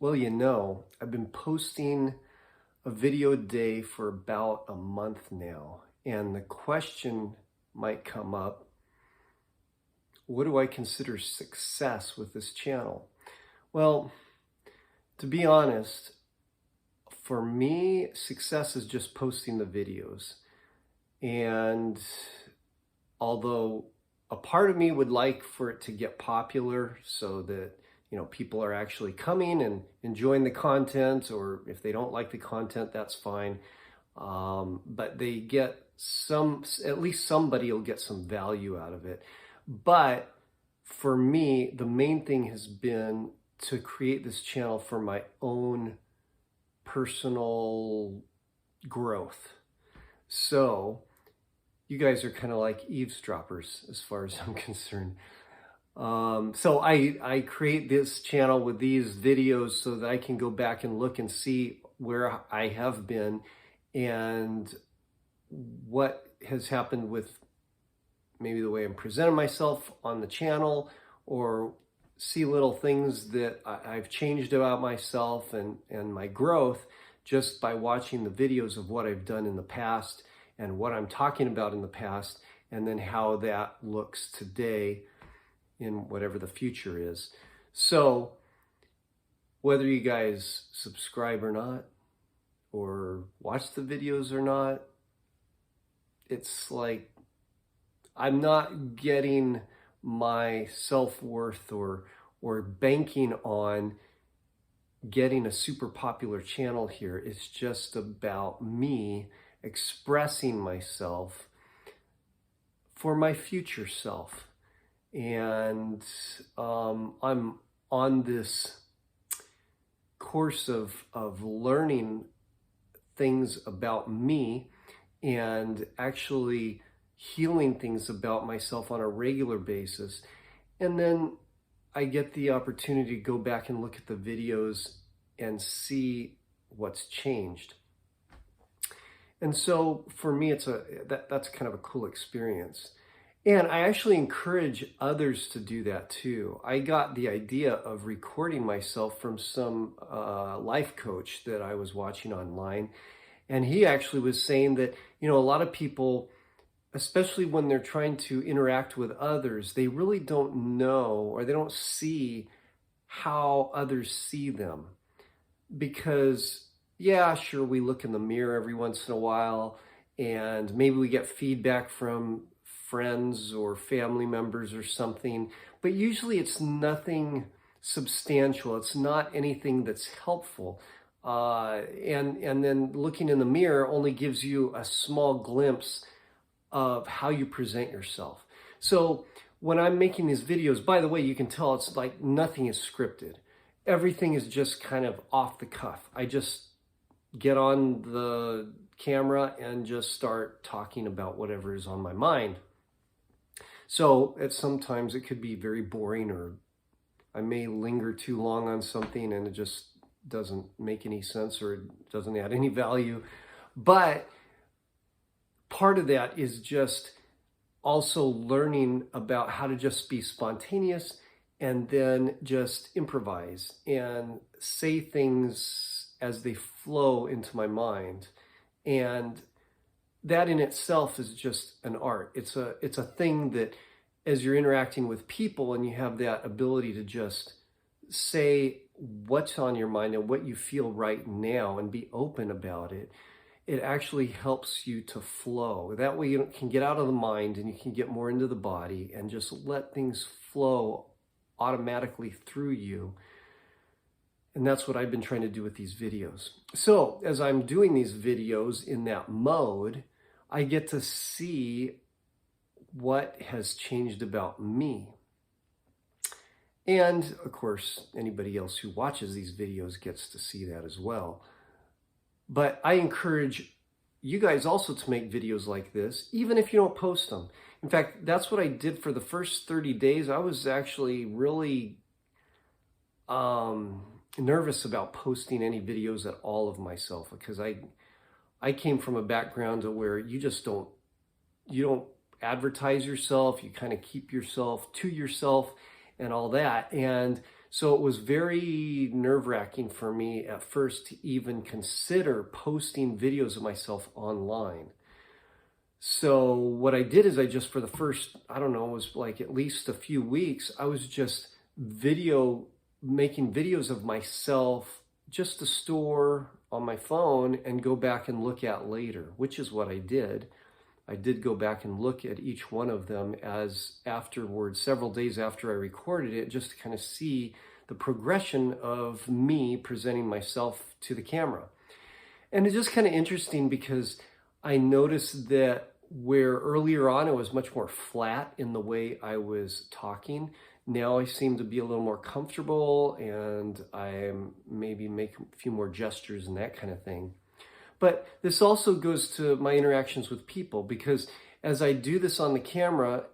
Well, I've been posting a video a day for about a month now, and the question might come up, what do I consider success with this channel? Well, to be honest, for me, success is just posting the videos. And although a part of me would like for it to get popular so that people are actually coming and enjoying the content, or if they don't like the content, that's fine. But they get at least somebody will get some value out of it. But for me, the main thing has been to create this channel for my own personal growth. So you guys are kind of like eavesdroppers as far as I'm concerned. So I create this channel with these videos so that I can go back and look and see where I have been and what has happened with maybe the way I'm presenting myself on the channel, or see little things that I've changed about myself and my growth just by watching the videos of what I've done in the past and what I'm talking about in the past, and then how that looks today in whatever the future is. So whether you guys subscribe or not, or watch the videos or not, it's like I'm not getting my self-worth or banking on getting a super popular channel here. It's just about me expressing myself for my future self. And I'm on this course of learning things about me and actually healing things about myself on a regular basis. And then I get the opportunity to go back and look at the videos and see what's changed. And so for me, that's kind of a cool experience. And I actually encourage others to do that too. I got the idea of recording myself from some life coach that I was watching online. And he actually was saying that, a lot of people, especially when they're trying to interact with others, they really don't know, or they don't see how others see them. Because, yeah, sure, we look in the mirror every once in a while, and maybe we get feedback from friends or family members or something, but usually it's nothing substantial. It's not anything that's helpful. And then looking in the mirror only gives you a small glimpse of how you present yourself. So when I'm making these videos, by the way, you can tell it's like nothing is scripted. Everything is just kind of off the cuff. I just get on the camera and just start talking about whatever is on my mind. So sometimes it could be very boring, or I may linger too long on something and it just doesn't make any sense, or it doesn't add any value. But part of that is just also learning about how to just be spontaneous and then just improvise and say things as they flow into my mind. And that in itself is just an art. It's a thing that as you're interacting with people and you have that ability to just say what's on your mind and what you feel right now and be open about it, it actually helps you to flow. That way you can get out of the mind and you can get more into the body and just let things flow automatically through you. And that's what I've been trying to do with these videos. So as I'm doing these videos in that mode, I get to see what has changed about me. And of course, anybody else who watches these videos gets to see that as well. But I encourage you guys also to make videos like this, even if you don't post them. In fact, that's what I did for the first 30 days. I was actually really nervous about posting any videos at all of myself, because I came from a background where you don't advertise yourself, you kind of keep yourself to yourself and all that. And So it was very nerve-wracking for me at first to even consider posting videos of myself online. So what I did is I just, for the first, I don't know, it was like at least a few weeks, I was just making videos of myself just to store on my phone and go back and look at later, which is what I did. I did go back and look at each one of them as afterwards, several days after I recorded it, just to kind of see the progression of me presenting myself to the camera. And it's just kind of interesting because I noticed that where earlier on it was much more flat in the way I was talking, now I seem to be a little more comfortable, and I maybe make a few more gestures and that kind of thing. But this also goes to my interactions with people, because as I do this on the camera,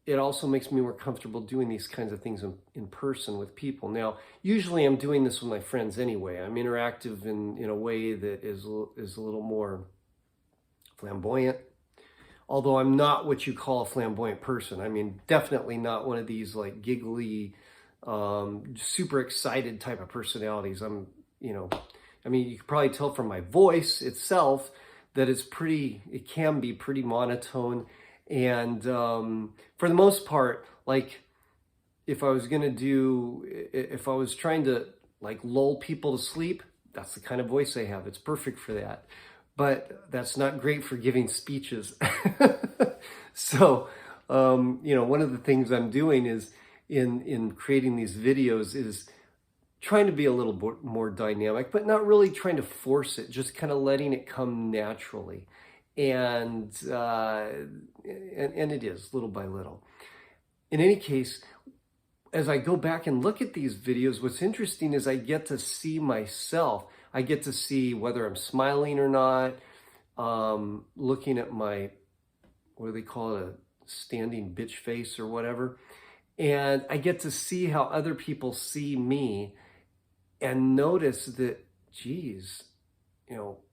it also makes me more comfortable doing these kinds of things in person with people. Now, usually I'm doing this with my friends anyway. I'm interactive in a way that is a little more flamboyant. Although I'm not what you call a flamboyant person. I mean, definitely not one of these like giggly, super excited type of personalities. I mean, you can probably tell from my voice itself that it can be pretty monotone. And for the most part, like if I was trying to like lull people to sleep, that's the kind of voice I have. It's perfect for that. But that's not great for giving speeches. So, one of the things I'm doing is in creating these videos is trying to be a little more dynamic, but not really trying to force it, just kind of letting it come naturally. And it is little by little. In any case, as I go back and look at these videos, what's interesting is I get to see myself. I get to see whether I'm smiling or not, looking at my, what do they call it, a standing bitch face or whatever. And I get to see how other people see me and notice that, geez,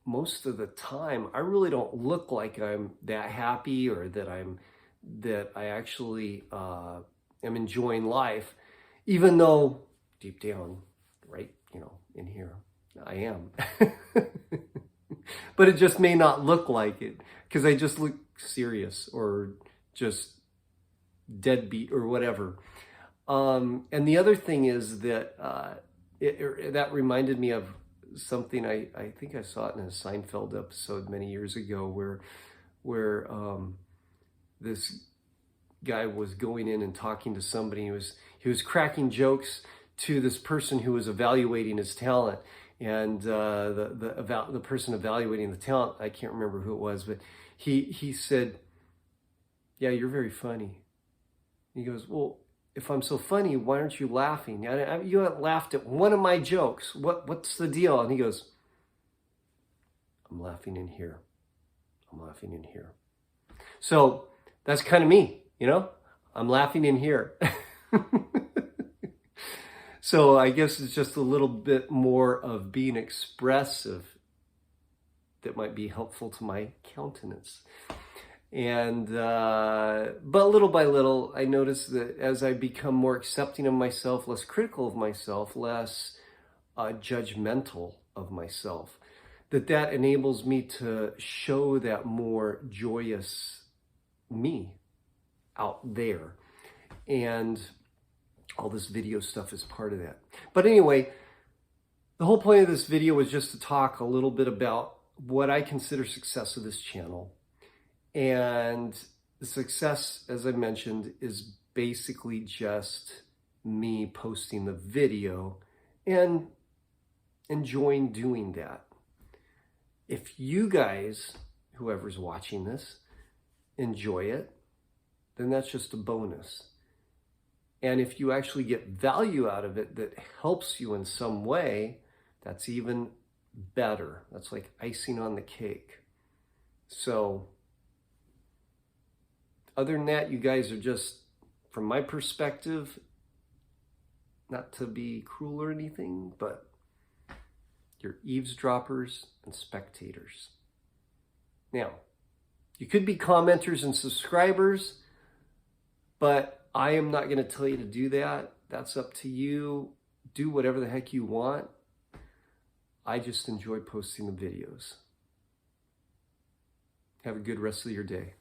most of the time, I really don't look like I'm that happy or that I actually am enjoying life, even though deep down, right, in here, I am. But it just may not look like it because I just look serious or just deadbeat or whatever. And the other thing is that that reminded me of something I think I saw it in a Seinfeld episode many years ago where this guy was going in and talking to somebody. He was cracking jokes to this person who was evaluating his talent, and the person evaluating the talent, I can't remember who it was, but he said, "Yeah, you're very funny." He goes, "Well, if I'm so funny, why aren't you laughing? You haven't laughed at one of my jokes. What's the deal?" And he goes, "I'm laughing in here. I'm laughing in here." So that's kind of me, I'm laughing in here. So I guess it's just a little bit more of being expressive that might be helpful to my countenance. And, but little by little, I notice that as I become more accepting of myself, less critical of myself, less judgmental of myself, that enables me to show that more joyous me out there. And all this video stuff is part of that. But anyway, the whole point of this video was just to talk a little bit about what I consider success of this channel. And the success, as I mentioned, is basically just me posting the video and enjoying doing that. If you guys, whoever's watching this, enjoy it, then that's just a bonus. And if you actually get value out of it that helps you in some way, that's even better. That's like icing on the cake. So other than that, you guys are just, from my perspective, not to be cruel or anything, but you're eavesdroppers and spectators. Now, you could be commenters and subscribers, but I am not going to tell you to do that. That's up to you. do whatever the heck you want. I just enjoy posting the videos. Have a good rest of your day.